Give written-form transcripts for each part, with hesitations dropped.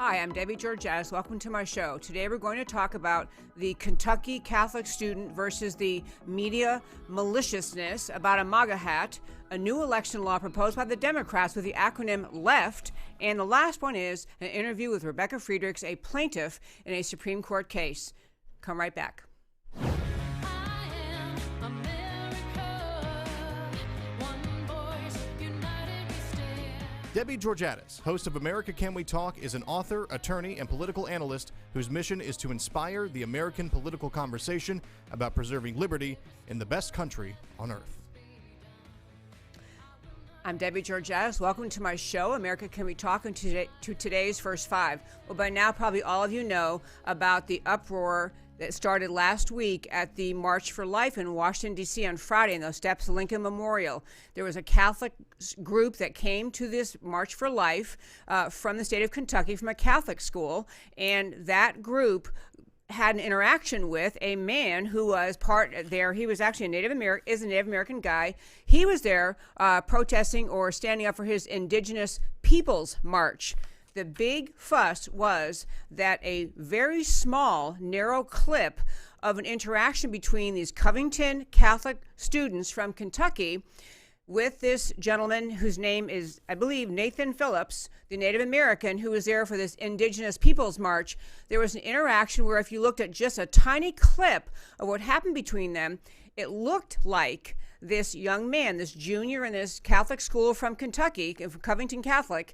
Hi, I'm Debbie Georgiadis. Welcome to my show. Today we're going to talk about the Kentucky Catholic student versus the media maliciousness about a MAGA hat, a new election law proposed by the Democrats with the acronym LEFT, and the last one is an interview with Rebecca Friedrichs, a plaintiff in a Supreme Court case. Come right back. Debbie Georgiadis, host of America Can We Talk, is an author, attorney, and political analyst whose mission is to inspire the American political conversation about preserving liberty in the best country on earth. I'm Debbie Georgiadis. Welcome to my show, America Can We Talk, and to today's First Five. Well, by now, probably all of you know about the uproar that started last week at the March for Life in Washington, D.C. on Friday in those steps of Lincoln Memorial. There was a Catholic group that came to this March for Life from the state of Kentucky, from a Catholic school, and that group had an interaction with a man who was part there. He was actually a Native American guy. He was there protesting or standing up for his Indigenous Peoples March. The big fuss was that a very small, narrow clip of an interaction between these Covington Catholic students from Kentucky with this gentleman whose name is, I believe, Nathan Phillips, the Native American who was there for this Indigenous Peoples March. There was an interaction where if you looked at just a tiny clip of what happened between them, it looked like this young man, this junior in this Catholic school from Kentucky, Covington Catholic,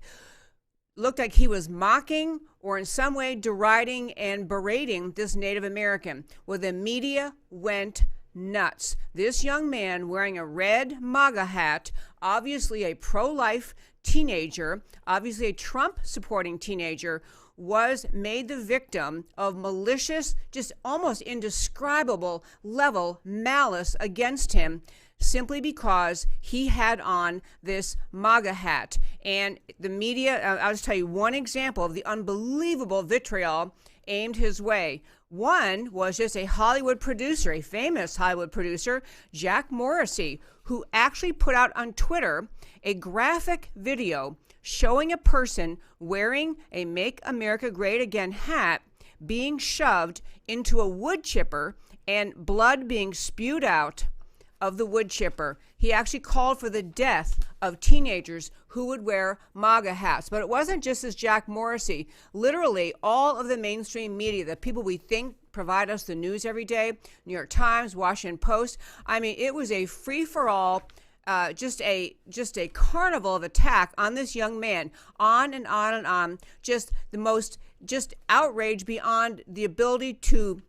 looked like he was mocking or in some way deriding and berating this Native American. Well, the media went nuts. This young man wearing a red MAGA hat, obviously a pro-life teenager, obviously a Trump-supporting teenager, was made the victim of malicious, just almost indescribable level malice against him, simply because he had on this MAGA hat. And the media, I'll just tell you one example of the unbelievable vitriol aimed his way. One was just a Hollywood producer, a famous Hollywood producer, Jack Morrissey, who actually put out on Twitter a graphic video showing a person wearing a Make America Great Again hat being shoved into a wood chipper and blood being spewed out of the wood chipper. He actually called for the death of teenagers who would wear MAGA hats. But it wasn't just as Jack Morrissey. Literally, all of the mainstream media, the people we think provide us the news every day, New York Times, Washington Post, I mean, it was a free-for-all, just a carnival of attack on this young man, on and on and on. Just the most, just outrage beyond the ability to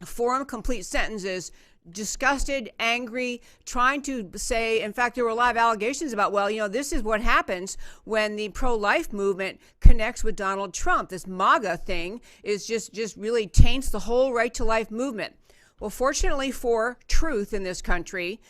form complete sentences. Disgusted, angry, trying to say, in fact, there were a lot of allegations about, well, you know, this is what happens when the pro-life movement connects with Donald Trump. This MAGA thing is just really taints the whole right to life movement. Well, fortunately for truth in this country,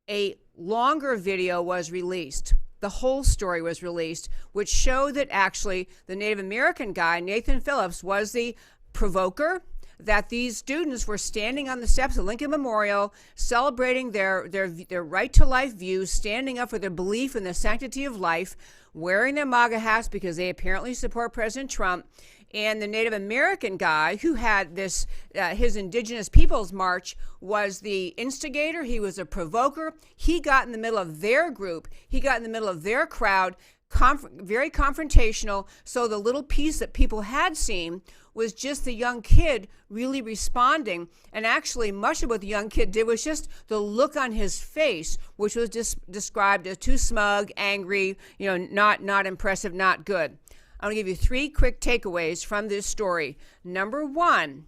a longer video was released. The whole story was released, which showed that actually the Native American guy, Nathan Phillips, was the provoker, that these students were standing on the steps of Lincoln Memorial, celebrating their right to life views, standing up for their belief in the sanctity of life, wearing their MAGA hats because they apparently support President Trump. And the Native American guy who had this, his Indigenous Peoples March, was the instigator. He was a provoker. He got in the middle of their group. He got in the middle of their crowd, very confrontational. So the little piece that people had seen was just the young kid really responding. And actually, much of what the young kid did was just the look on his face, which was described as too smug, angry, you know, not impressive, not good. I'm going to give you 3 quick takeaways from this story. Number 1,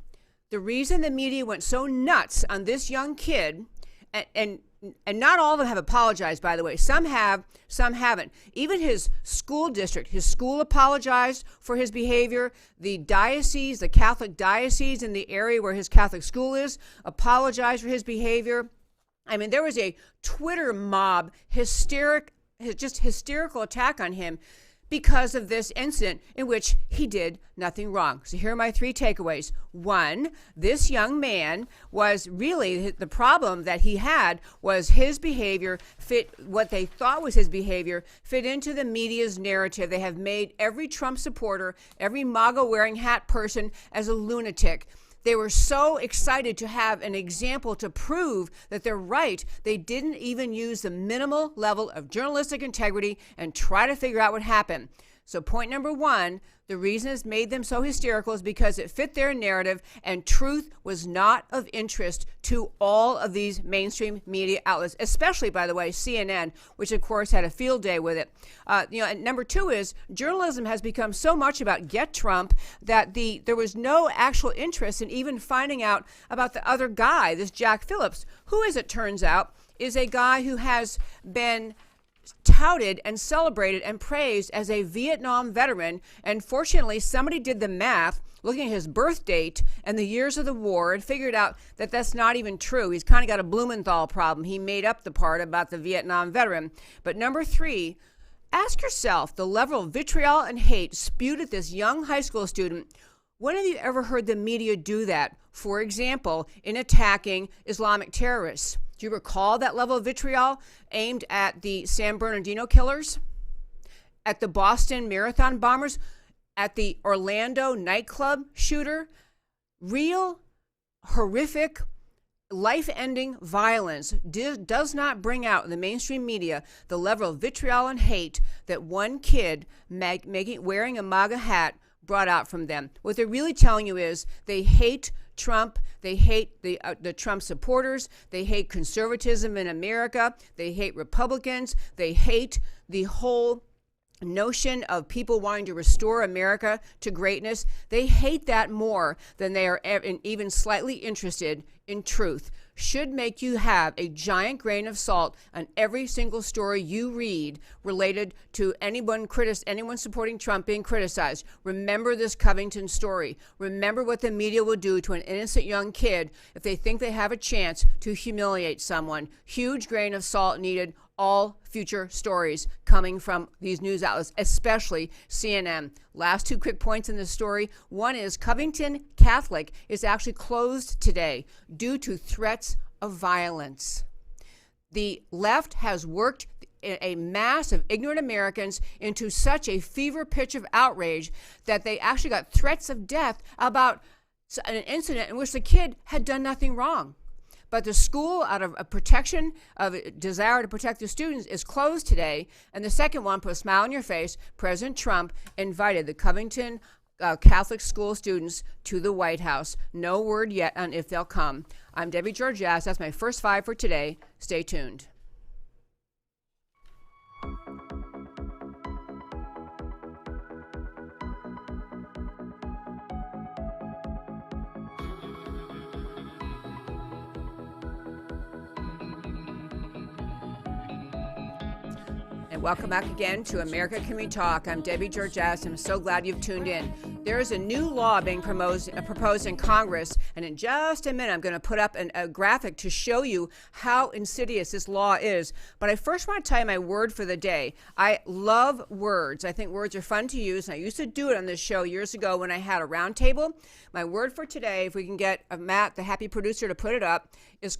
the reason the media went so nuts on this young kid, and not all of them have apologized, by the way. Some have, some haven't. Even his school district, his school apologized for his behavior. The diocese, the Catholic diocese in the area where his Catholic school is, apologized for his behavior. I mean, there was a Twitter mob, hysterical attack on him because of this incident in which he did nothing wrong. So here are my 3 takeaways. 1, this young man was really, the problem that he had was his behavior fit, what they thought was his behavior, fit into the media's narrative. They have made every Trump supporter, every MAGA wearing hat person as a lunatic. They were so excited to have an example to prove that they're right. They didn't even use the minimal level of journalistic integrity and try to figure out what happened. So point number 1, the reason it's made them so hysterical is because it fit their narrative and truth was not of interest to all of these mainstream media outlets, especially, by the way, CNN, which of course had a field day with it. And number 2 is journalism has become so much about get Trump that there was no actual interest in even finding out about the other guy, this Jack Phillips, who, as it turns out, is a guy who has been touted and celebrated and praised as a Vietnam veteran. And fortunately, somebody did the math looking at his birth date and the years of the war and figured out that that's not even true. He's kind of got a Blumenthal problem. He made up the part about the Vietnam veteran. But number 3, ask yourself the level of vitriol and hate spewed at this young high school student. When have you ever heard the media do that? For example, in attacking Islamic terrorists. Do you recall that level of vitriol aimed at the San Bernardino killers, at the Boston Marathon bombers, at the Orlando nightclub shooter? Real, horrific, life-ending violence does not bring out in the mainstream media the level of vitriol and hate that one kid wearing a MAGA hat brought out from them. What they're really telling you is they hate Trump, they hate the Trump supporters, they hate conservatism in America, they hate Republicans, they hate the whole notion of people wanting to restore America to greatness. They hate that more than they are even slightly interested in truth. Should make you have a giant grain of salt on every single story you read related to anyone supporting Trump being criticized. Remember this Covington story. Remember what the media will do to an innocent young kid if they think they have a chance to humiliate someone. Huge grain of salt needed. All future stories coming from these news outlets, especially CNN. Last 2 quick points in this story. One is Covington Catholic is actually closed today due to threats of violence. The left has worked a mass of ignorant Americans into such a fever pitch of outrage that they actually got threats of death about an incident in which the kid had done nothing wrong. But the school, out of a protection, of a desire to protect the students, is closed today. And the second one, put a smile on your face, President Trump invited the Covington Catholic school students to the White House. No word yet on if they'll come. I'm Debbie Georgias. That's my first 5 for today. Stay tuned. Welcome back again to America Can We Talk. I'm Debbie Georgias. I'm so glad you've tuned in. There is a new law being proposed in Congress, and in just a minute I'm going to put up a graphic to show you how insidious this law is. But I first want to tell you my word for the day. I love words. I think words are fun to use, and I used to do it on this show years ago when I had a round table. My word for today, if we can get Matt, the happy producer, to put it up, is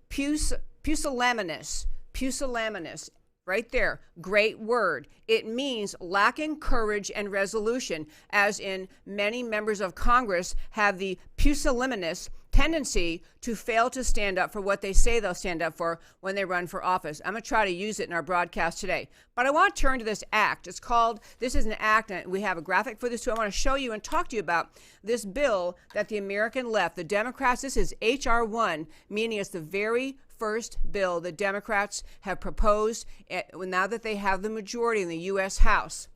pusillanimous. Pusillanimous. Right there. Great word. It means lacking courage and resolution, as in many members of Congress have the pusillanimous tendency to fail to stand up for what they say they'll stand up for when they run for office. I'm going to try to use it in our broadcast today. But I want to turn to this act. This is an act, and we have a graphic for this too. I want to show you and talk to you about this bill that the American left, the Democrats, this is H.R. 1, meaning it's the very first bill the Democrats have proposed now that they have the majority in the U.S. House.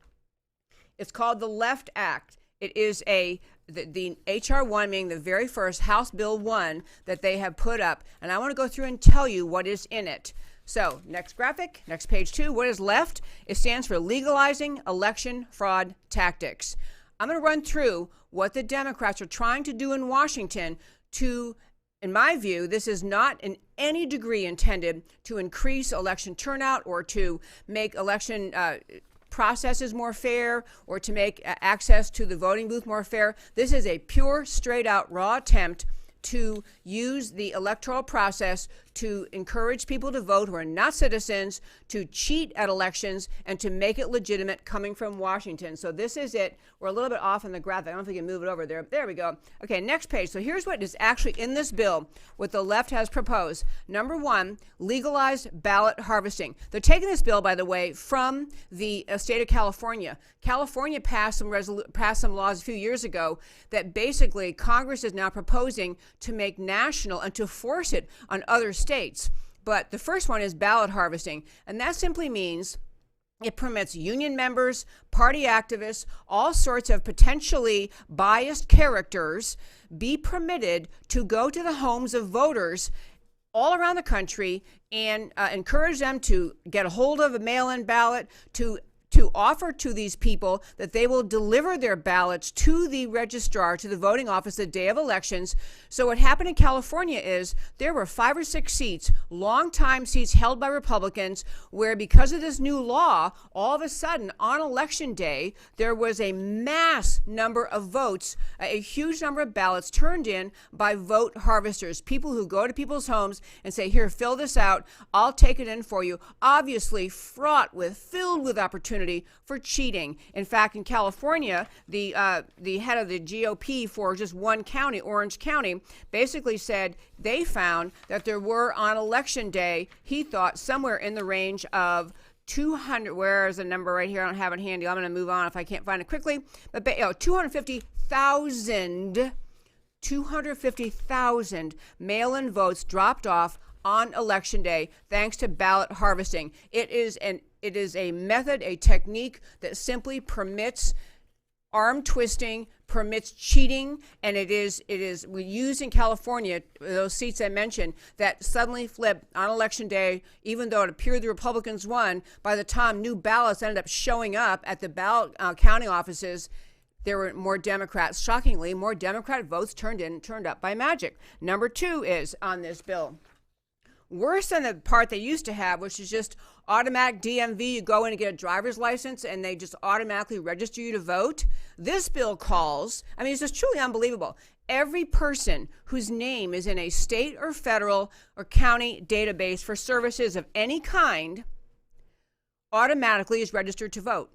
It's called the Left Act. It is the H.R. 1 being the very first House Bill 1 that they have put up. And I want to go through and tell you what is in it. So next graphic, next page 2, what is left? It stands for legalizing election fraud tactics. I'm going to run through what the Democrats are trying to do in Washington to, in my view, this is not in any degree intended to increase election turnout or to make election processes more fair or to make access to the voting booth more fair. This is a pure, straight out, raw attempt to use the electoral process to encourage people to vote who are not citizens, to cheat at elections, and to make it legitimate coming from Washington. So this is it. We're a little bit off on the graphic. I don't know if we can move it over there. There we go. Okay, next page. So here's what is actually in this bill, what the left has proposed. Number one, legalized ballot harvesting. They're taking this bill, by the way, from the state of California. California passed some laws a few years ago that basically Congress is now proposing to make national and to force it on other states. But the first one is ballot harvesting, and that simply means it permits union members, party activists, all sorts of potentially biased characters be permitted to go to the homes of voters all around the country and encourage them to get a hold of a mail-in ballot, to offer to these people that they will deliver their ballots to the registrar, to the voting office the day of elections. So what happened in California is there were 5 or 6 seats, long-time seats held by Republicans, where because of this new law, all of a sudden on election day, there was a mass number of votes, a huge number of ballots turned in by vote harvesters, people who go to people's homes and say, here, fill this out, I'll take it in for you. Obviously filled with opportunity for cheating. In fact, in California, the head of the GOP for just one county, Orange County, basically said they found that there were on election day, he thought somewhere in the range of 200, where is the number right here? I don't have it handy. I'm going to move on if I can't find it quickly. But 250,000 mail-in votes dropped off on election day thanks to ballot harvesting. It is a method, a technique that simply permits arm twisting, permits cheating, and we use in California those seats I mentioned that suddenly flipped on election day. Even though it appeared the Republicans won, by the time new ballots ended up showing up at the ballot counting offices, there were more Democrats. Shockingly, more Democrat votes turned up by magic. Number 2 is on this bill. Worse than the part they used to have, which is just automatic DMV. You go in and get a driver's license and they just automatically register you to vote. This bill calls, it's just truly unbelievable. Every person whose name is in a state or federal or county database for services of any kind automatically is registered to vote.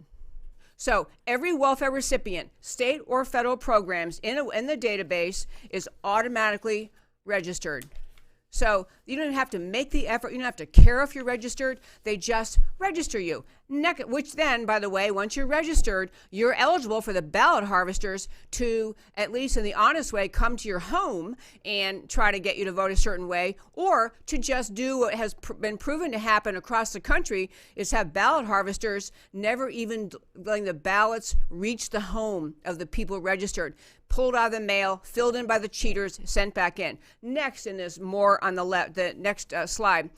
So every welfare recipient, state or federal programs in the database is automatically registered. So you don't have to make the effort. You don't have to care if you're registered. They just register you. Which then, by the way, once you're registered, you're eligible for the ballot harvesters to, at least in the honest way, come to your home and try to get you to vote a certain way, or to just do what has been proven to happen across the country, is have ballot harvesters never even letting the ballots reach the home of the people registered. Pulled out of the mail, filled in by the cheaters, sent back in. Next, and there's more on the left, the next slide.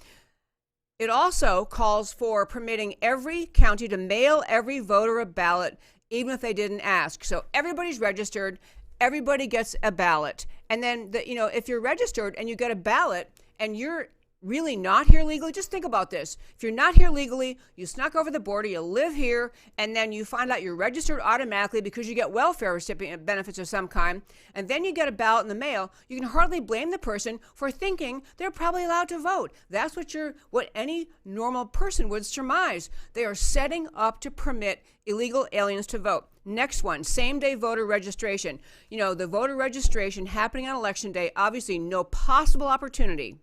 It also calls for permitting every county to mail every voter a ballot, even if they didn't ask. So everybody's registered, everybody gets a ballot. And then, if you're registered and you get a ballot and you're really not here legally, just think about this. If you're not here legally, you snuck over the border, you live here, and then you find out you're registered automatically because you get welfare recipient benefits of some kind, and then you get a ballot in the mail, you can hardly blame the person for thinking they're probably allowed to vote. That's what any normal person would surmise. They are setting up to permit illegal aliens to vote. Next one, same-day voter registration. The voter registration happening on election day, obviously no possible opportunity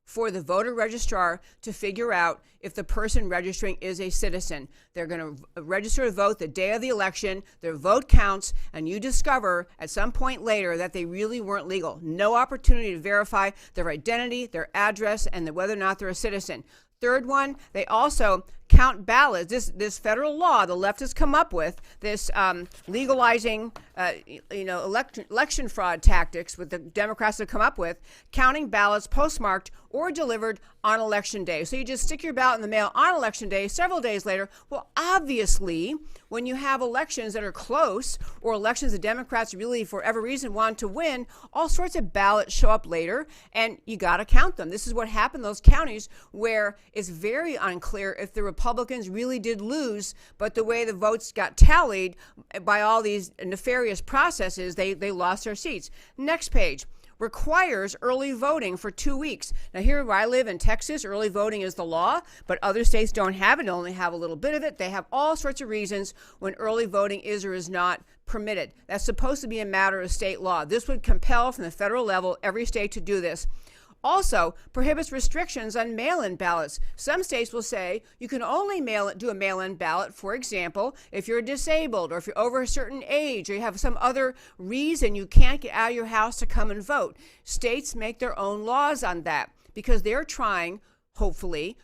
for the voter registrar to figure out if the person registering is a citizen. They're going to register to vote the day of the election, their vote counts, and you discover at some point later that they really weren't legal. No opportunity to verify their identity, their address, and whether or not they're a citizen. Third one, they also count ballots. This federal law the left has come up with, this legalizing election fraud tactics with the Democrats have come up with, counting ballots postmarked or delivered on election day. So you just stick your ballot in the mail on election day, several days later. Well, obviously, when you have elections that are close, or elections the Democrats really, for whatever reason, want to win, all sorts of ballots show up later, and you got to count them. This is what happened in those counties where it's very unclear if the Republicans really did lose, but the way the votes got tallied by all these nefarious processes, they lost their seats. Next page. Requires early voting for 2 weeks. Now, here where I live in Texas, early voting is the law, but other states don't have it, only have a little bit of it. They have all sorts of reasons when early voting is or is not permitted. That's supposed to be a matter of state law. This would compel from the federal level every state to do this. Also, prohibits restrictions on mail-in ballots. Some states will say you can only do a mail-in ballot, for example, if you're disabled or if you're over a certain age or you have some other reason you can't get out of your house to come and vote. States make their own laws on that because they're trying, hopefully,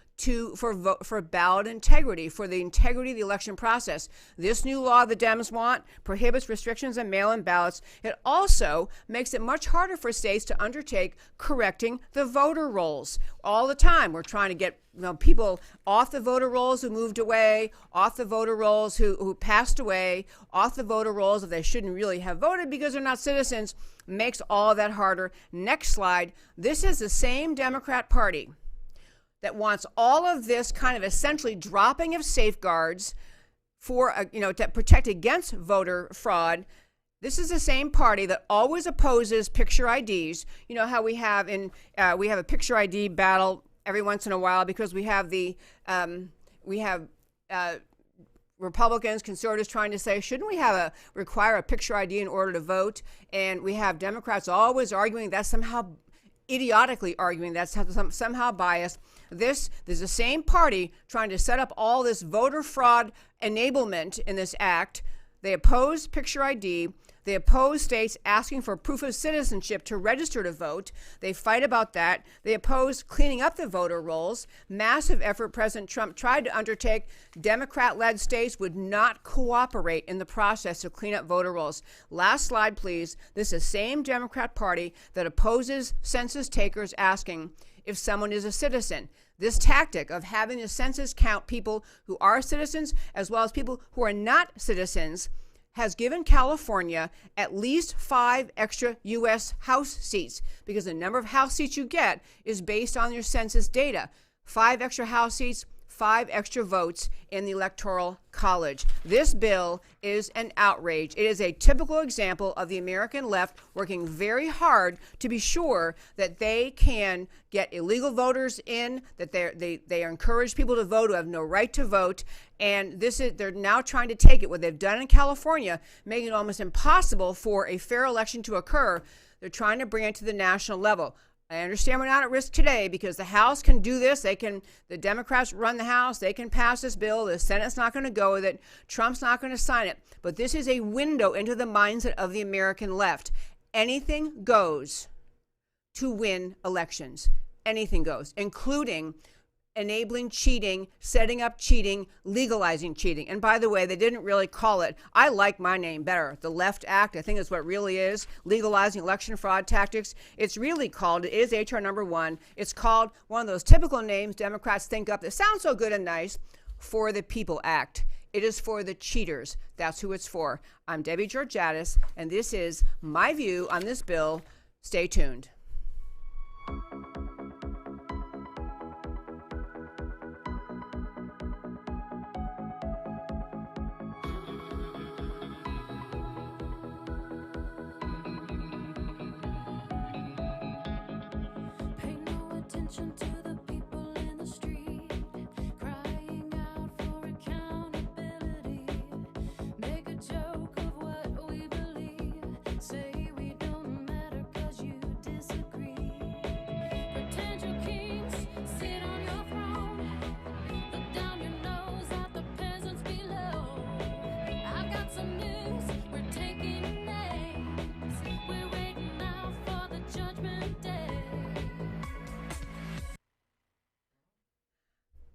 for ballot integrity, for the integrity of the election process. This new law the Dems want prohibits restrictions on mail-in ballots. It also makes it much harder for states to undertake correcting the voter rolls. All the time, we're trying to get people off the voter rolls who moved away, off the voter rolls who passed away, off the voter rolls if they shouldn't really have voted because they're not citizens. Makes all that harder. Next slide. This is the same Democrat Party that wants all of this kind of essentially dropping of safeguards for, to protect against voter fraud. This is the same party that always opposes picture IDs. You know how we have a picture ID battle every once in a while because we have Republicans, conservatives trying to say, shouldn't we require a picture ID in order to vote? And we have Democrats always arguing that's somehow idiotically arguing that's somehow biased. This is the same party trying to set up all this voter fraud enablement in this act. They oppose picture ID. They oppose states asking for proof of citizenship to register to vote. They fight about that. They oppose cleaning up the voter rolls. Massive effort President Trump tried to undertake. Democrat-led states would not cooperate in the process to clean up voter rolls. Last slide, please. This is the same Democrat Party that opposes census takers asking if someone is a citizen. This tactic of having the census count people who are citizens as well as people who are not citizens has given California at least 5 extra U.S. House seats because the number of House seats you get is based on your census data. 5 extra House seats, 5 extra votes in the Electoral College. This bill is an outrage. It is a typical example of the American left working very hard to be sure that they can get illegal voters in, that they encourage people to vote who have no right to vote. And they're now trying to take it, what they've done in California, making it almost impossible for a fair election to occur. They're trying to bring it to the national level. I understand we're not at risk today because the House can do this. The Democrats run the House. They can pass this bill. The Senate's not going to go with it. Trump's not going to sign it. But this is a window into the mindset of the American left. Anything goes to win elections. Anything goes, including enabling cheating, setting up cheating, legalizing cheating. And by the way, they didn't really call it. I like my name better. The Left Act, I think is what it really is. Legalizing election fraud tactics. It's really called, it is HR number 1. It's called one of those typical names Democrats think up that sound so good and nice, For the People Act. It is for the cheaters. That's who it's for. I'm Debbie Georgatos, and this is my view on this bill. Stay tuned. To the people in the street, crying out for accountability. Make a joke of what we believe. Say we don't matter 'cause you disagree. Pretend you're kings, sit on your throne. Look down your nose at the peasants below. I've got some news, we're taking names. We're waiting now for the judgment day.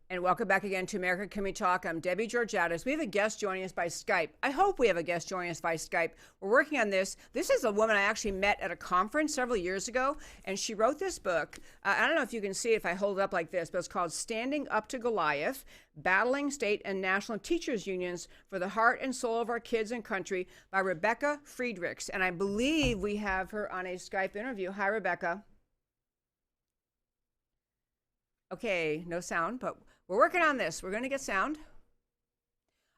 And welcome back again to America Can We Talk. I'm Debbie Georgatos. We have a guest joining us by Skype. I hope we have a guest joining us by Skype. We're working on this. This is a woman I actually met at a conference several years ago, and she wrote this book. I don't know if you can see it if I hold it up like this, but it's called Standing Up to Goliath, Battling State and National Teachers Unions for the Heart and Soul of Our Kids and Country by Rebecca Friedrichs. And I believe we have her on a Skype interview. Hi, Rebecca. Okay, no sound, but we're working on this. We're going to get sound.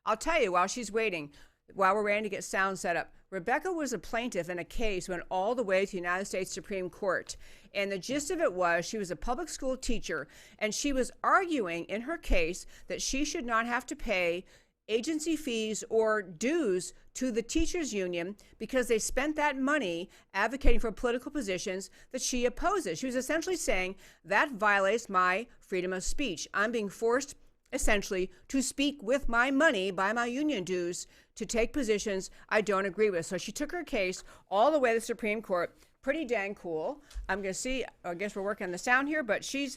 I'll tell you while she's waiting, while we're waiting to get sound set up, Rebecca was a plaintiff in a case went all the way to the United States Supreme Court. And the gist of it was she was a public school teacher, and she was arguing in her case that she should not have to pay agency fees or dues to the teachers union because they spent that money advocating for political positions that she opposes. She was essentially saying that violates my freedom of speech. I'm being forced essentially to speak with my money by my union dues to take positions I don't agree with. So she took her case all the way to the Supreme Court. Pretty dang cool. I'm going to see, I guess we're working on the sound here, but she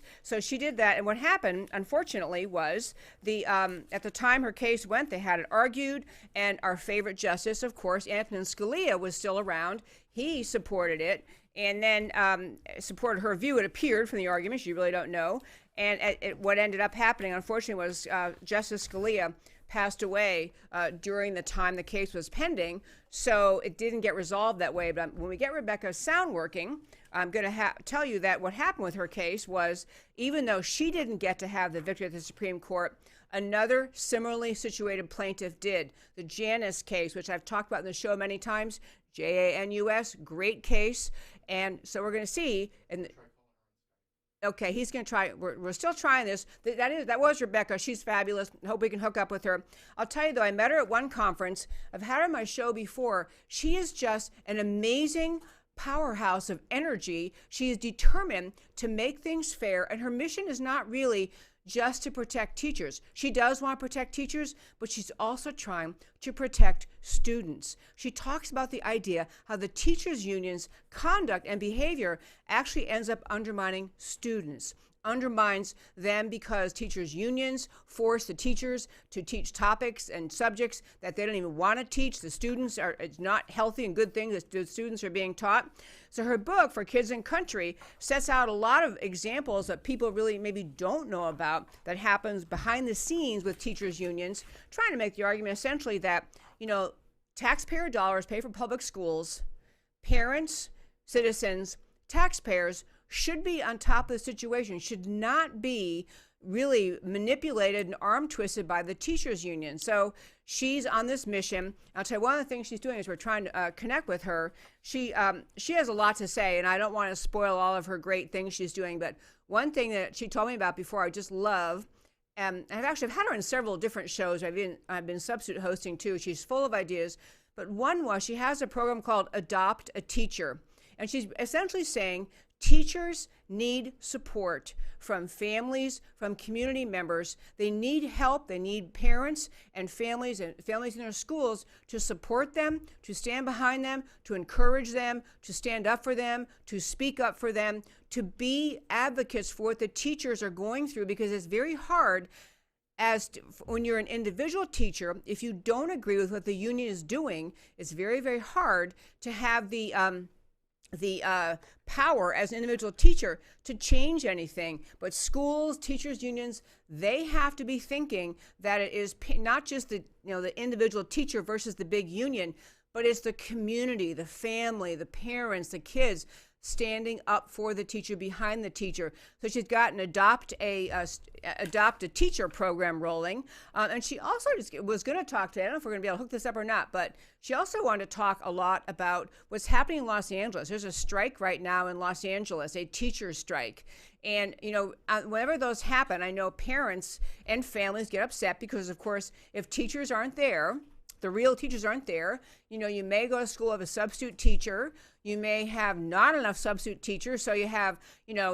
did that. And what happened, unfortunately, was at the time her case went, they had it argued, and our favorite justice, of course, Antonin Scalia, was still around. He supported it, and then supported her view. It appeared from the arguments, you really don't know. And what ended up happening, unfortunately, was Justice Scalia passed away during the time the case was pending, so it didn't get resolved that way. But when we get Rebecca's sound working, I'm going to tell you that what happened with her case was, even though she didn't get to have the victory at the Supreme Court, another similarly situated plaintiff did. The Janus case, which I've talked about in the show many times, Janus, great case. And so we're going to see, and okay, he's going to try. We're still trying this. That was Rebecca. She's fabulous. Hope we can hook up with her. I'll tell you, though, I met her at one conference. I've had her on my show before. She is just an amazing powerhouse of energy. She is determined to make things fair, and her mission is not really just to protect teachers. She does want to protect teachers, but she's also trying to protect students. She talks about the idea how the teachers' unions' conduct and behavior actually ends up undermining students, undermines them because teachers' unions force the teachers to teach topics and subjects that they don't even want to teach. The students are, it's not healthy and good things that the students are being taught. So her book, For Kids and Country, sets out a lot of examples that people really maybe don't know about that happens behind the scenes with teachers' unions, trying to make the argument essentially that, taxpayer dollars pay for public schools, parents, citizens, taxpayers should be on top of the situation, should not be really manipulated and arm twisted by the teachers union. So she's on this mission. I'll tell you, one of the things she's doing is we're trying to connect with her. She has a lot to say, and I don't want to spoil all of her great things she's doing, but one thing that she told me about before I just love, and I've had her in several different shows. I've been substitute hosting too. She's full of ideas, but one was she has a program called Adopt a Teacher, and she's essentially saying teachers need support from families, from community members. They need help. They need parents and families in their schools to support them, to stand behind them, to encourage them, to stand up for them, to speak up for them, to be advocates for what the teachers are going through, because it's very hard when you're an individual teacher, if you don't agree with what the union is doing, it's very, very hard to have the power as an individual teacher to change anything. But schools, teachers unions, they have to be thinking that it is not just the individual teacher versus the big union, but it's the community, the family, the parents, the kids standing up for the teacher, behind the teacher. So she's got an adopt a teacher program rolling, and she also was going to talk today. I don't know if we're going to be able to hook this up or not, but she also wanted to talk a lot about what's happening in Los Angeles. There's a strike right now in Los Angeles, a teacher's strike. And, whenever those happen, I know parents and families get upset because, of course, if teachers aren't there, the real teachers aren't there. You may go to school of a substitute teacher. You may have not enough substitute teachers, so you have,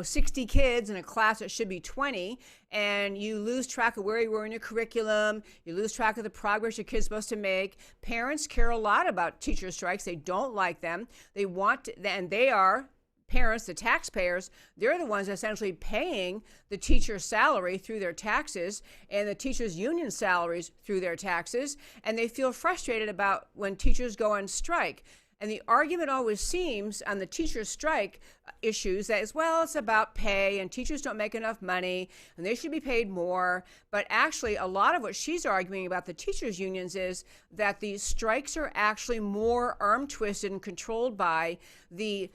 60 kids in a class that should be 20, and you lose track of where you were in your curriculum. You lose track of the progress your kid's supposed to make. Parents care a lot about teacher strikes. They don't like them. They want to, and they are parents, the taxpayers, they're the ones essentially paying the teacher's salary through their taxes and the teachers' union salaries through their taxes, and they feel frustrated about when teachers go on strike. And the argument always seems on the teacher strike issues that it's about pay and teachers don't make enough money and they should be paid more. But actually, a lot of what she's arguing about the teachers unions is that the strikes are actually more arm twisted and controlled by the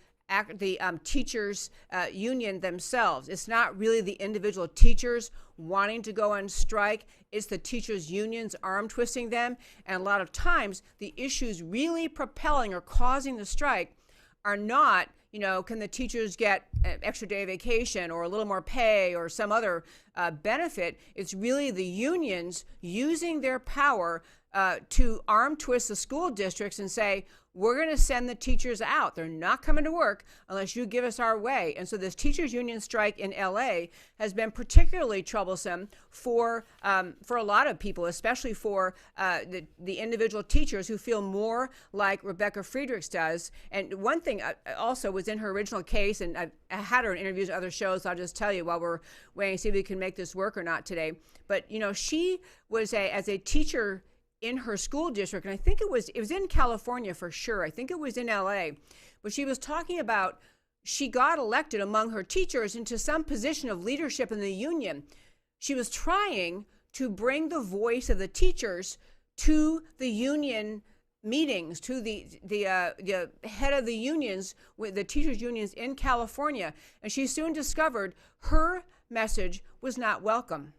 teachers union themselves. It's not really the individual teachers wanting to go on strike. It's the teachers unions arm twisting them. And a lot of times the issues really propelling or causing the strike are not, can the teachers get an extra day of vacation or a little more pay or some other benefit. It's really the unions using their power to arm twist the school districts and say, we're going to send the teachers out. They're not coming to work unless you give us our way. And so this teachers union strike in LA has been particularly troublesome for a lot of people, especially for the individual teachers who feel more like Rebecca Friedrichs does. And one thing also was in her original case, and I had her in interviews at other shows, so I'll just tell you while we're waiting to see if we can make this work or not today. But, she was as a teacher in her school district, and I think it was in California for sure. I think it was in LA, but she was talking about she got elected among her teachers into some position of leadership in the union. She was trying to bring the voice of the teachers to the union meetings, to the head of the unions, with the teachers unions in California, and she soon discovered her message was not welcome.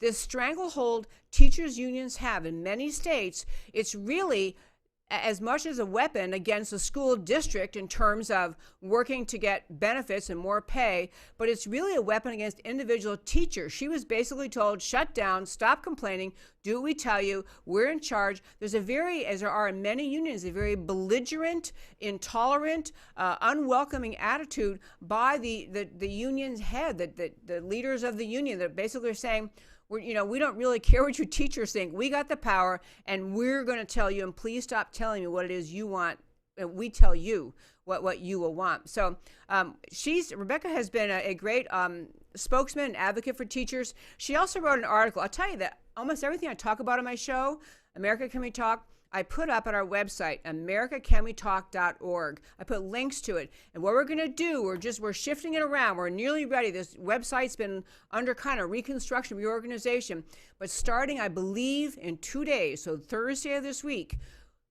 This stranglehold teachers unions have in many states, it's really as much as a weapon against the school district in terms of working to get benefits and more pay, but it's really a weapon against individual teachers. She was basically told, shut down, stop complaining, do what we tell you, we're in charge. There's as there are in many unions, a very belligerent, intolerant, unwelcoming attitude by the union's head, the leaders of the union that basically are saying, we don't really care what your teachers think. We got the power, and we're going to tell you, and please stop telling me what it is you want. And we tell you what you will want. So Rebecca has been a great spokesman and advocate for teachers. She also wrote an article. I'll tell you that almost everything I talk about on my show, America Can We Talk, I put up at our website, americacanwetalk.org. I put links to it. And what we're going to do, we're shifting it around. We're nearly ready. This website's been under kind of reconstruction, reorganization. But starting, I believe, in 2 days, so Thursday of this week,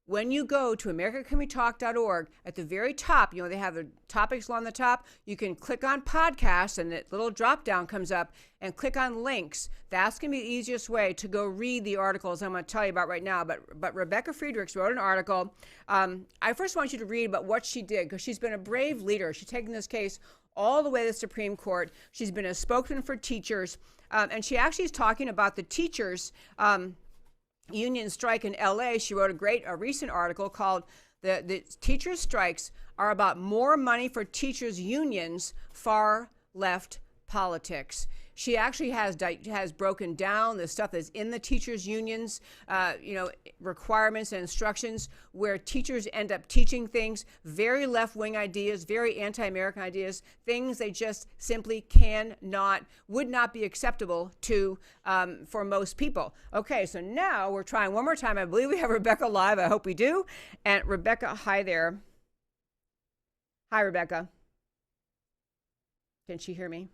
when you go to americacanwetalk.org, at the very top, they have the topics along the top. You can click on podcasts, and that little drop down comes up, and click on links. That's going to be the easiest way to go read the articles I'm going to tell you about right now. But Rebecca Friedrichs wrote an article. I first want you to read about what she did, because she's been a brave leader. She's taken this case all the way to the Supreme Court. She's been a spokesman for teachers, and she actually is talking about the teachers union strike in LA. She wrote a recent article called the teachers' strikes are about more money for teachers' unions, far left politics. She actually has broken down the stuff that's in the teachers' unions, requirements and instructions, where teachers end up teaching things, very left-wing ideas, very anti-American ideas, things they just simply would not be acceptable to for most people. Okay, so now we're trying one more time. I believe we have Rebecca live. I hope we do. And Rebecca, hi there. Hi, Rebecca. Can she hear me?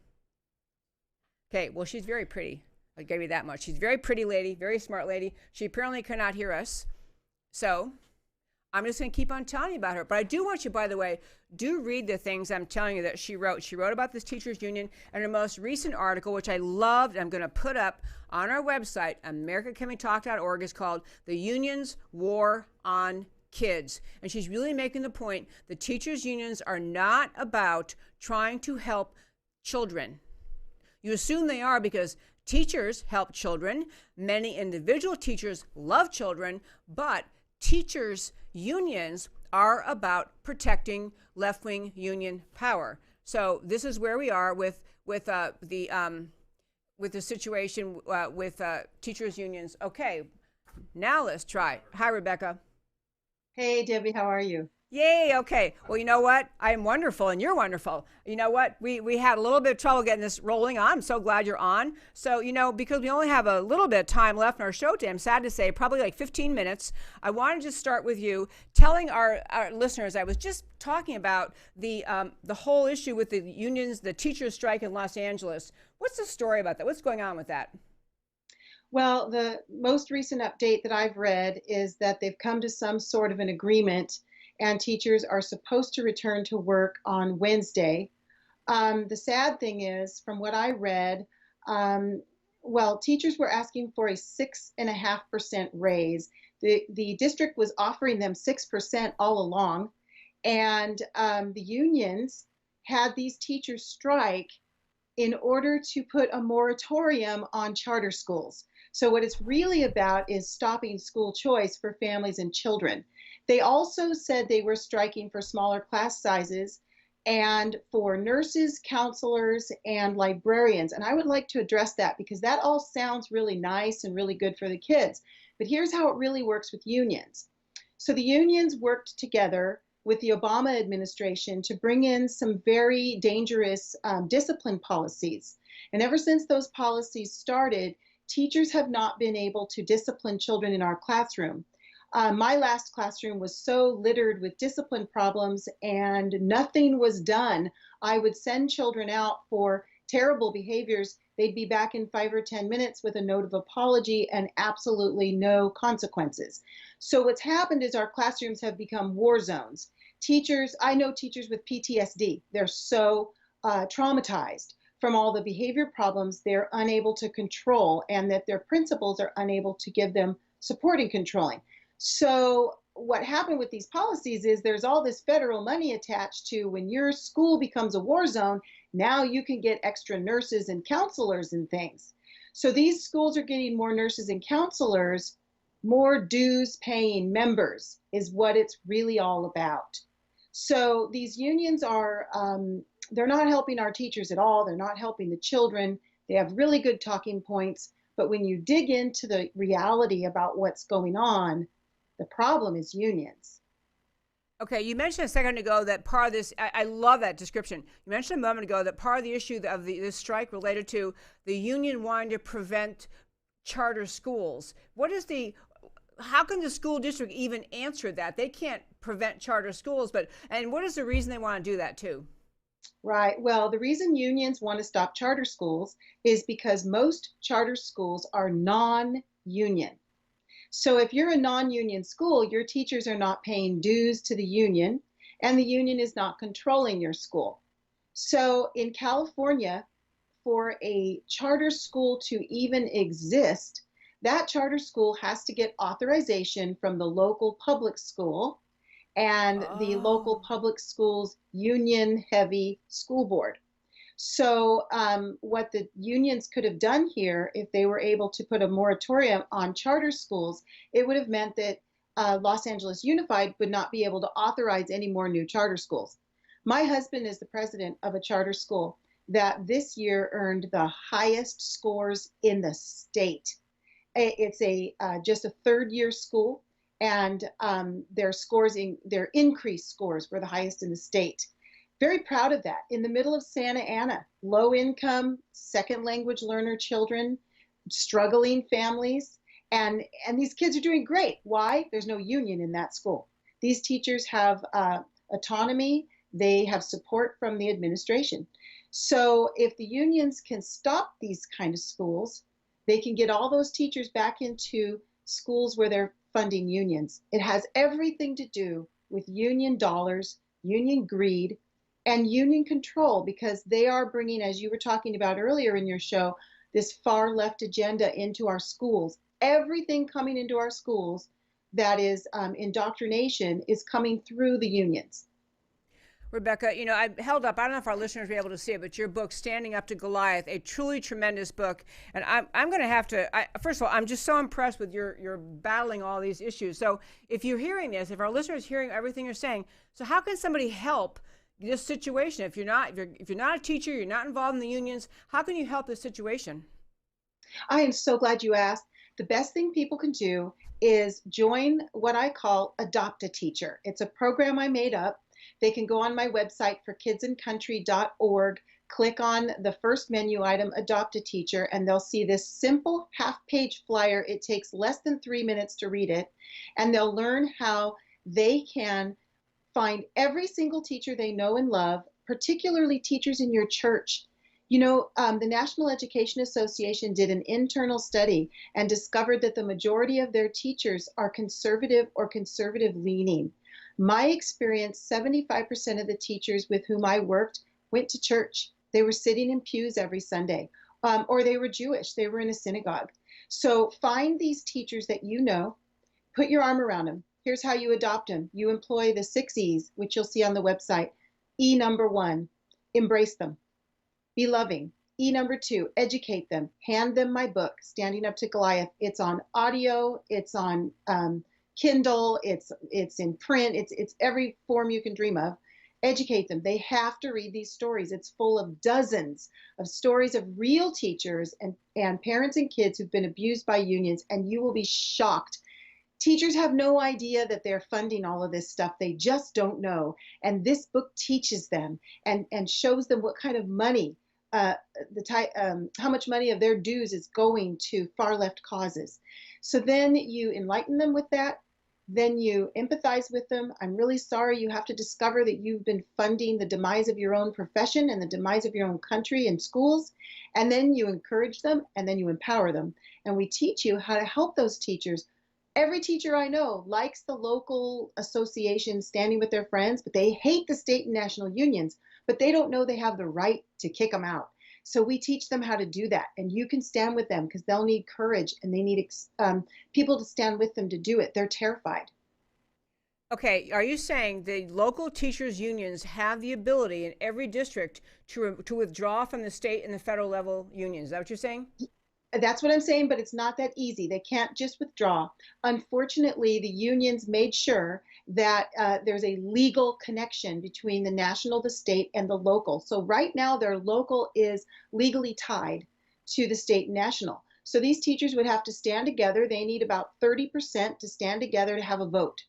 Okay, well, she's very pretty. I'll give you that much. She's a very pretty lady, very smart lady. She apparently cannot hear us. So I'm just going to keep on telling you about her. But I do want you, by the way, do read the things I'm telling you that she wrote. She wrote about this teachers union, and her most recent article, which I loved, I'm going to put up on our website, americacanwetalk.org, is called The Union's War on Kids. And she's really making the point the teachers unions are not about trying to help children. You assume they are because teachers help children. Many individual teachers love children, but teachers' unions are about protecting left-wing union power. So this is where we are with the situation with teachers' unions. Okay, now let's try. Hi, Rebecca. Hey, Debbie, how are you? Yay, okay. Well, you know what? I am wonderful, and you're wonderful. You know what? We had a little bit of trouble getting this rolling on. I'm so glad you're on. So, because we only have a little bit of time left in our show today, I'm sad to say, probably like 15 minutes, I wanted to start with you telling our listeners, I was just talking about the whole issue with the unions, the teachers' strike in Los Angeles. What's the story about that? What's going on with that? Well, the most recent update that I've read is that they've come to some sort of an agreement, and teachers are supposed to return to work on Wednesday. The sad thing is, from what I read, well, teachers were asking for a 6.5% raise. The district was offering them 6% all along, and the unions had these teachers strike in order to put a moratorium on charter schools. So what it's really about is stopping school choice for families and children. They also said they were striking for smaller class sizes and for nurses, counselors, and librarians. And I would like to address that because that all sounds really nice and really good for the kids. But here's how it really works with unions. So the unions worked together with the Obama administration to bring in some very dangerous discipline policies. And ever since those policies started, teachers have not been able to discipline children in our classroom. My last classroom was so littered with discipline problems and nothing was done. I would send children out for terrible behaviors. They'd be back in 5 or 10 minutes with a note of apology and absolutely no consequences. So what's happened is our classrooms have become war zones. Teachers, I know teachers with PTSD. They're so traumatized from all the behavior problems they're unable to control, and that their principals are unable to give them support in controlling. So what happened with these policies is there's all this federal money attached to when your school becomes a war zone, now you can get extra nurses and counselors and things. So these schools are getting more nurses and counselors, more dues paying members is what it's really all about. So these unions are, they're not helping our teachers at all. They're not helping the children. They have really good talking points. But when you dig into the reality about what's going on, the problem is unions. Okay, you mentioned a second ago that part of this, I love that description. You mentioned a moment ago that part of the issue of this strike related to the union wanting to prevent charter schools. How can the school district even answer that? They can't prevent charter schools, and what is the reason they want to do that too? Right. Well, the reason unions want to stop charter schools is because most charter schools are non-union. So if you're a non-union school, your teachers are not paying dues to the union, and the union is not controlling your school. So in California, for a charter school to even exist, that charter school has to get authorization from the local public school and the local public schools union-heavy school board. So what the unions could have done here, if they were able to put a moratorium on charter schools, it would have meant that Los Angeles Unified would not be able to authorize any more new charter schools. My husband is the president of a charter school that this year earned the highest scores in the state. It's just a third-year school, and their increased scores were the highest in the state. Very proud of that. In the middle of Santa Ana, low income, second language learner children, struggling families, and these kids are doing great. Why? There's no union in that school. These teachers have autonomy. They have support from the administration. So if the unions can stop these kind of schools, they can get all those teachers back into schools where they're funding unions. It has everything to do with union dollars, union greed, and union control, because they are bringing, as you were talking about earlier in your show, this far left agenda into our schools. Everything coming into our schools that is indoctrination is coming through the unions. Rebecca, I held up, I don't know if our listeners were able to see it, but your book, Standing Up to Goliath, a truly tremendous book. And I'm going to have to, first of all, I'm just so impressed with your battling all these issues. So if you're hearing this, if our listeners are hearing everything you're saying, so how can somebody help this situation? If you're not a teacher, you're not involved in the unions, how can you help this situation? I am so glad you asked. The best thing people can do is join what I call Adopt a Teacher. It's a program I made up. They can go on my website for kidsandcountry.org, click on the first menu item, Adopt a Teacher, and they'll see this simple half-page flyer. It takes less than 3 minutes to read it, and they'll learn how they can find every single teacher they know and love, particularly teachers in your church. The National Education Association did an internal study and discovered that the majority of their teachers are conservative or conservative leaning. My experience, 75% of the teachers with whom I worked went to church. They were sitting in pews every Sunday, or they were Jewish. They were in a synagogue. So find these teachers that you know, put your arm around them. Here's how you adopt them. You employ the 6 E's, which you'll see on the website. E number 1, embrace them. Be loving. E number 2, educate them. Hand them my book, Standing Up to Goliath. It's on audio. It's on Kindle. It's in print. It's every form you can dream of. Educate them. They have to read these stories. It's full of dozens of stories of real teachers and parents and kids who've been abused by unions, and you will be shocked. Teachers have no idea that they're funding all of this stuff. They just don't know. And this book teaches them and shows them what kind of money, how much money of their dues is going to far left causes. So then you enlighten them with that. Then you empathize with them. I'm really sorry you have to discover that you've been funding the demise of your own profession and the demise of your own country and schools. And then you encourage them, and then you empower them. And we teach you how to help those teachers. Every teacher I know likes the local association standing with their friends, but they hate the state and national unions, but they don't know they have the right to kick them out. So we teach them how to do that, and you can stand with them because they'll need courage and they need people to stand with them to do it. They're terrified. Okay, are you saying the local teachers unions have the ability in every district to withdraw from the state and the federal level unions? Is that what you're saying? That's what I'm saying, but it's not that easy. They can't just withdraw. Unfortunately, the unions made sure that there's a legal connection between the national, the state, and the local. So right now, their local is legally tied to the state and national. So these teachers would have to stand together. They need about 30% to stand together to have a vote.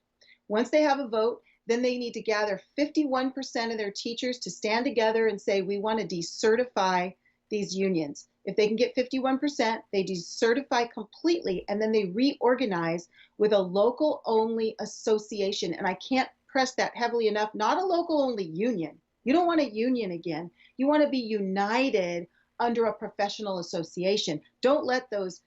Once they have a vote, then they need to gather 51% of their teachers to stand together and say, we want to decertify these unions. If they can get 51%, they decertify completely, and then they reorganize with a local-only association. And I can't press that heavily enough, not a local-only union. You don't want a union again. You want to be united under a professional association. Don't let those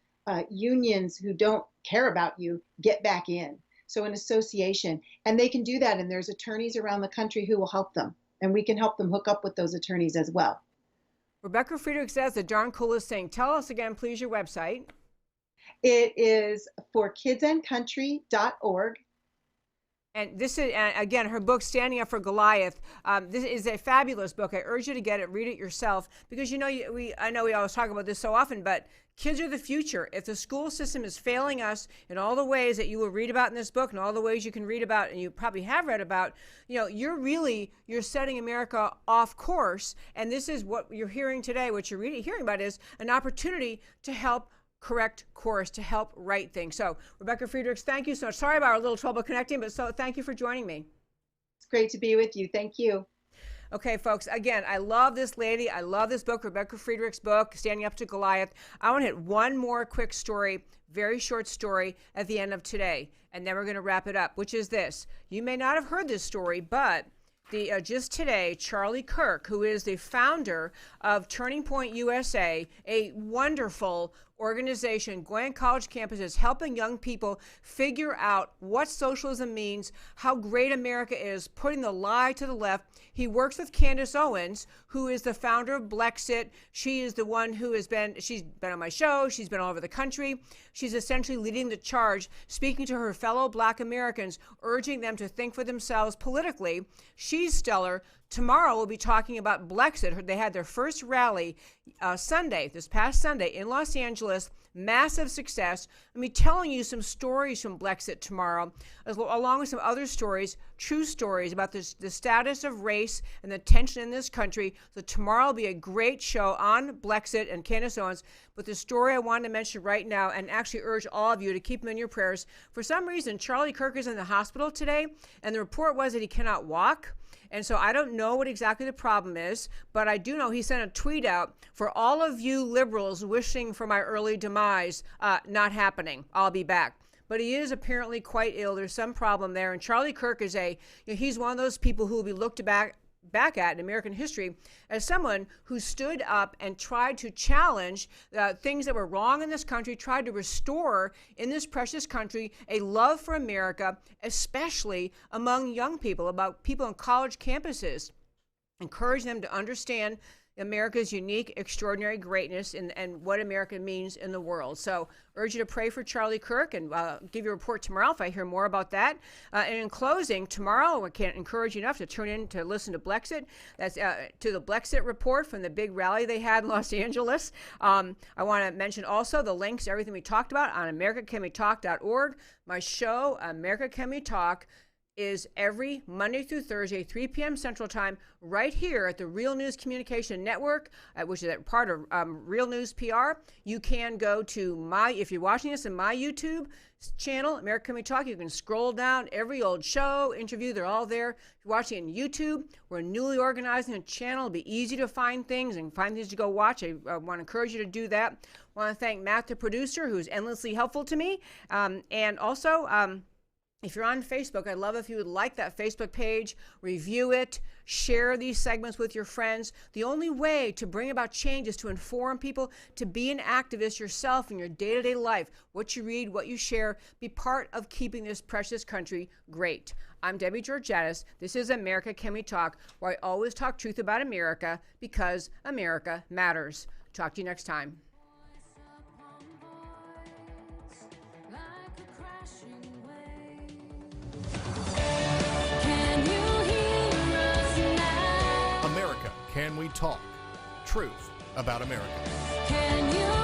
unions who don't care about you get back in. So an association, and they can do that, and there's attorneys around the country who will help them, and we can help them hook up with those attorneys as well. Rebecca Friedrichs says the darn coolest thing. Tell us again, please, your website. It is forkidsandcountry.org. And this is, again, her book, Standing Up for Goliath. This is a fabulous book. I urge you to get it, read it yourself, because you know, I know we always talk about this so often, but kids are the future. If the school system is failing us in all the ways that you will read about in this book and all the ways you can read about, and you probably have read about, you know, you're setting America off course. And this is what you're hearing today. What you're hearing about is an opportunity to help correct course, to help right things. So Rebecca Friedrichs, thank you so much. Sorry about our little trouble connecting, but so thank you for joining me. It's great to be with you. Thank you. Okay, folks, again, I love this lady. I love this book, Rebecca Friedrichs' book, Standing Up to Goliath. I want to hit one more quick story, very short story at the end of today, and then we're going to wrap it up, which is this. You may not have heard this story, but just today, Charlie Kirk, who is the founder of Turning Point USA, a wonderful organization going on college campuses, helping young people figure out what socialism means, how great America is, putting the lie to the left. He works with Candace Owens, who is the founder of Blexit. She is the one who she's been on my show. She's been all over the country. She's essentially leading the charge, speaking to her fellow Black Americans, urging them to think for themselves politically. She's stellar. Tomorrow we'll be talking about Blexit. They had their first rally this past Sunday in Los Angeles. Massive success. I'll be telling you some stories from Blexit tomorrow, along with some other stories, true stories about the status of race and the tension in this country. So tomorrow will be a great show on Blexit and Candace Owens. But the story I wanted to mention right now, and actually urge all of you to keep him in your prayers. For some reason, Charlie Kirk is in the hospital today, and the report was that he cannot walk. And so I don't know what exactly the problem is, but I do know he sent a tweet out for all of you liberals wishing for my early demise, not happening. I'll be back. But he is apparently quite ill. There's some problem there. And Charlie Kirk is he's one of those people who will be looked back back at in American history as someone who stood up and tried to challenge things that were wrong in this country, tried to restore in this precious country a love for America, especially among young people, about people on college campuses, encourage them to understand America's unique, extraordinary greatness and what America means in the world. So urge you to pray for Charlie Kirk, and give you a report tomorrow if I hear more about that. And in closing, tomorrow I can't encourage you enough to tune in to listen to Blexit. That's to the Blexit report from the big rally they had in Los Angeles. I want to mention also the links to everything we talked about on americacanwetalk.org. My show, America Can We Talk, is every Monday through Thursday, 3 p.m. Central Time, right here at the Real News Communication Network, which is a part of Real News PR. You can go to if you're watching this in my YouTube channel, America Can We Talk, you can scroll down every old show, interview, they're all there. If you're watching on YouTube, we're newly organizing a channel. It'll be easy to find things and find things to go watch. I want to encourage you to do that. I want to thank Matt, the producer, who's endlessly helpful to me. And also, if you're on Facebook, I'd love if you would like that Facebook page, review it, share these segments with your friends. The only way to bring about change is to inform people, to be an activist yourself in your day-to-day life. What you read, what you share, be part of keeping this precious country great. I'm Debbie Georgatos. This is America Can We Talk, where I always talk truth about America because America matters. Talk to you next time. America Can We Talk? Truth about America. Can you